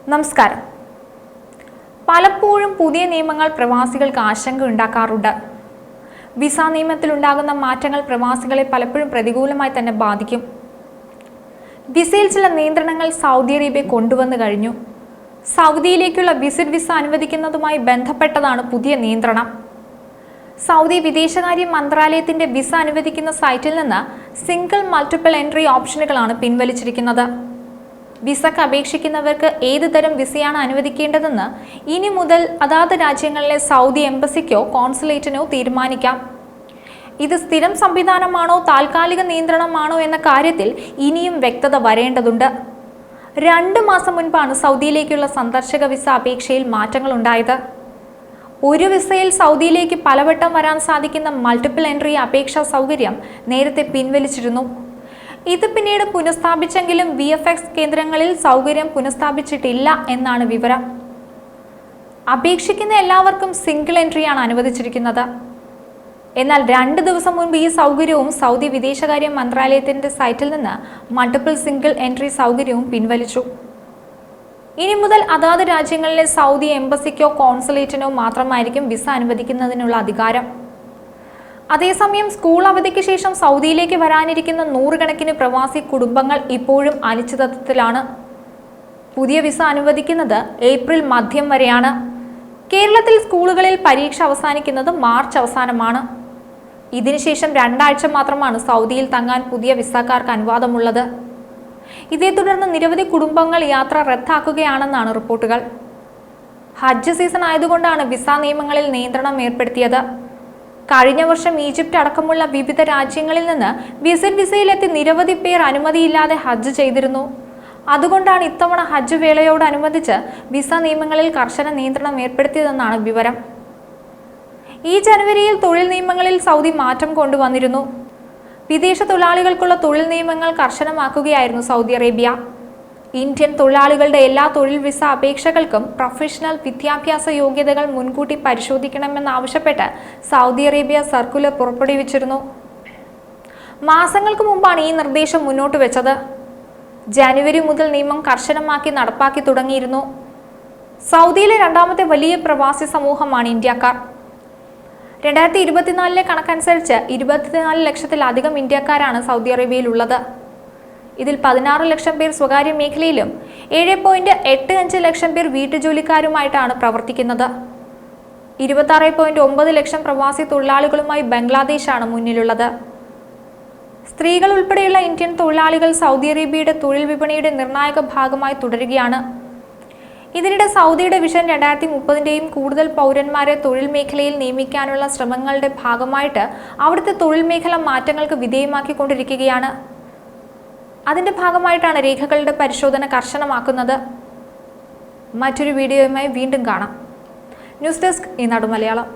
നമസ്കാരം. പലപ്പോഴും പുതിയ നിയമങ്ങൾ പ്രവാസികൾക്ക് ആശങ്ക ഉണ്ടാക്കാറുണ്ട്. വിസ നിയമത്തിലുണ്ടാകുന്ന മാറ്റങ്ങൾ പ്രവാസികളെ പലപ്പോഴും പ്രതികൂലമായി തന്നെ ബാധിക്കും. വിസയിൽ ചില നിയന്ത്രണങ്ങൾ സൗദി അറേബ്യ കൊണ്ടുവന്നു കഴിഞ്ഞു. സൗദിയിലേക്കുള്ള വിസിറ്റ് വിസ അനുവദിക്കുന്നതുമായി ബന്ധപ്പെട്ടതാണ് പുതിയ നിയന്ത്രണം. സൗദി വിദേശകാര്യ മന്ത്രാലയത്തിന്റെ വിസ അനുവദിക്കുന്ന സൈറ്റിൽ നിന്ന് സിംഗിൾ മൾട്ടിപ്പിൾ എൻട്രി ഓപ്ഷനുകളാണ് പിൻവലിച്ചിരിക്കുന്നത്. വിസക്ക് അപേക്ഷിക്കുന്നവർക്ക് ഏത് തരം വിസയാണ് അനുവദിക്കേണ്ടതെന്ന് ഇനി മുതൽ അതാത് രാജ്യങ്ങളിലെ സൗദി എംബസിക്കോ കോൺസുലേറ്റിനോ തീരുമാനിക്കാം. ഇത് സ്ഥിരം സംവിധാനമാണോ താൽക്കാലിക നിയന്ത്രണമാണോ എന്ന കാര്യത്തിൽ ഇനിയും വ്യക്തത വരേണ്ടതുണ്ട്. 2 മാസം മുൻപാണ് സൗദിയിലേക്കുള്ള സന്ദർശക വിസ അപേക്ഷയിൽ മാറ്റങ്ങൾ ഉണ്ടായത്. ഒരു വിസയിൽ സൗദിയിലേക്ക് പലവട്ടം വരാൻ സാധിക്കുന്ന മൾട്ടിപ്പിൾ എൻട്രി അപേക്ഷാ സൗകര്യം നേരത്തെ പിൻവലിച്ചിരുന്നു. ഇത് പിന്നീട് പുനഃസ്ഥാപിച്ചെങ്കിലും VFX കേന്ദ്രങ്ങളിൽ സൗകര്യം പുനഃസ്ഥാപിച്ചിട്ടില്ല എന്നാണ് വിവരം. അപേക്ഷിക്കുന്ന എല്ലാവർക്കും സിംഗിൾ എൻട്രിയാണ് അനുവദിച്ചിരിക്കുന്നത്. എന്നാൽ 2 ദിവസം മുൻപ് ഈ സൗകര്യവും സൗദി വിദേശകാര്യ മന്ത്രാലയത്തിന്റെ സൈറ്റിൽ നിന്ന് മൾട്ടിപ്പിൾ സിംഗിൾ എൻട്രി സൗകര്യവും പിൻവലിച്ചു. ഇനി മുതൽ അതാത് രാജ്യങ്ങളിലെ സൗദി എംബസിക്കോ കോൺസുലേറ്റിനോ മാത്രമായിരിക്കും വിസ അനുവദിക്കുന്നതിനുള്ള അധികാരം. അതേസമയം സ്കൂൾ അവധിക്ക് ശേഷം സൗദിയിലേക്ക് വരാനിരിക്കുന്ന 100 കണക്കിന് പ്രവാസി കുടുംബങ്ങൾ ഇപ്പോഴും അനിശ്ചിതത്വത്തിലാണ്. പുതിയ വിസ അനുവദിക്കുന്നത് ഏപ്രിൽ മധ്യം വരെയാണ്. കേരളത്തിൽ സ്കൂളുകളിൽ പരീക്ഷ അവസാനിക്കുന്നത് മാർച്ച് അവസാനമാണ്. ഇതിനുശേഷം 2 ആഴ്ച മാത്രമാണ് സൗദിയിൽ തങ്ങാൻ പുതിയ വിസക്കാർക്ക് അനുവാദമുള്ളത്. ഇതേ തുടർന്ന് നിരവധി കുടുംബങ്ങൾ യാത്ര റദ്ദാക്കുകയാണെന്നാണ് റിപ്പോർട്ടുകൾ. ഹജ്ജ് സീസൺ ആയതുകൊണ്ടാണ് വിസ നിയമങ്ങളിൽ നിയന്ത്രണം ഏർപ്പെടുത്തിയത്. കഴിഞ്ഞ വർഷം ഈജിപ്റ്റ് അടക്കമുള്ള വിവിധ രാജ്യങ്ങളിൽ നിന്ന് വിസിറ്റ് വിസയിലെത്തി നിരവധി പേർ അനുമതിയില്ലാതെ ഹജ്ജ് ചെയ്തിരുന്നു. അതുകൊണ്ടാണ് ഇത്തവണ ഹജ്ജ് വേളയോടനുബന്ധിച്ച് വിസ നിയമങ്ങളിൽ കർശന നിയന്ത്രണം ഏർപ്പെടുത്തിയതെന്നാണ് വിവരം. ഈ ജനുവരിയിൽ തൊഴിൽ നിയമങ്ങളിൽ സൗദി മാറ്റം കൊണ്ടുവന്നിരുന്നു. വിദേശ തൊഴിലാളികൾക്കുള്ള തൊഴിൽ നിയമങ്ങൾ കർശനമാക്കുകയായിരുന്നു സൗദി അറേബ്യ. ഇന്ത്യൻ തൊഴിലാളികളുടെ എല്ലാ തൊഴിൽ വിസ അപേക്ഷകൾക്കും പ്രൊഫഷണൽ വിദ്യാഭ്യാസ യോഗ്യതകൾ മുൻകൂട്ടി പരിശോധിക്കണമെന്നാവശ്യപ്പെട്ട് സൗദി അറേബ്യ സർക്കുലർ പുറപ്പെടുവിച്ചിരുന്നു. മാസങ്ങൾക്ക് മുമ്പാണ് ഈ നിർദ്ദേശം മുന്നോട്ട് വെച്ചത്. ജനുവരി മുതൽ നിയമം കർശനമാക്കി നടപ്പാക്കി തുടങ്ങിയിരുന്നു. സൗദിയിലെ 2ാമത്തെ വലിയ പ്രവാസി സമൂഹമാണ് ഇന്ത്യക്കാർ. 2024 കണക്കനുസരിച്ച് 24 ലക്ഷത്തിലധികം ഇന്ത്യക്കാരാണ് സൗദി അറേബ്യയിലുള്ളത്. ഇതിൽ 16 ലക്ഷം പേർ സ്വകാര്യ മേഖലയിലും 7.85 ലക്ഷം പേർ വീട്ടുജോലിക്കാരുമായിട്ടാണ് പ്രവർത്തിക്കുന്നത്. 26.9 ലക്ഷം പ്രവാസി തൊഴിലാളികളുമായി ബംഗ്ലാദേശാണ് മുന്നിലുള്ളത്. സ്ത്രീകൾ ഉൾപ്പെടെയുള്ള ഇന്ത്യൻ തൊഴിലാളികൾ സൗദി അറേബ്യയുടെ തൊഴിൽ വിപണിയുടെ നിർണായക ഭാഗമായി തുടരുകയാണ്. ഇതിനിടെ സൗദിയുടെ വിഷൻ 2030ന്റെയും കൂടുതൽ പൗരന്മാരെ തൊഴിൽ മേഖലയിൽ നിയമിക്കാനുള്ള ശ്രമങ്ങളുടെ ഭാഗമായിട്ട് അവിടുത്തെ തൊഴിൽ മേഖല മാറ്റങ്ങൾക്ക് വിധേയമാക്കിക്കൊണ്ടിരിക്കുകയാണ്. അതിന്റെ ഭാഗമായിട്ടാണ് രേഖകളുടെ പരിശോധന കർശനമാക്കുന്നത്. മറ്റൊരു വീഡിയോയുമായി വീണ്ടും കാണാം. ന്യൂസ് ഡെസ്ക് ഈനാട് മലയാളം.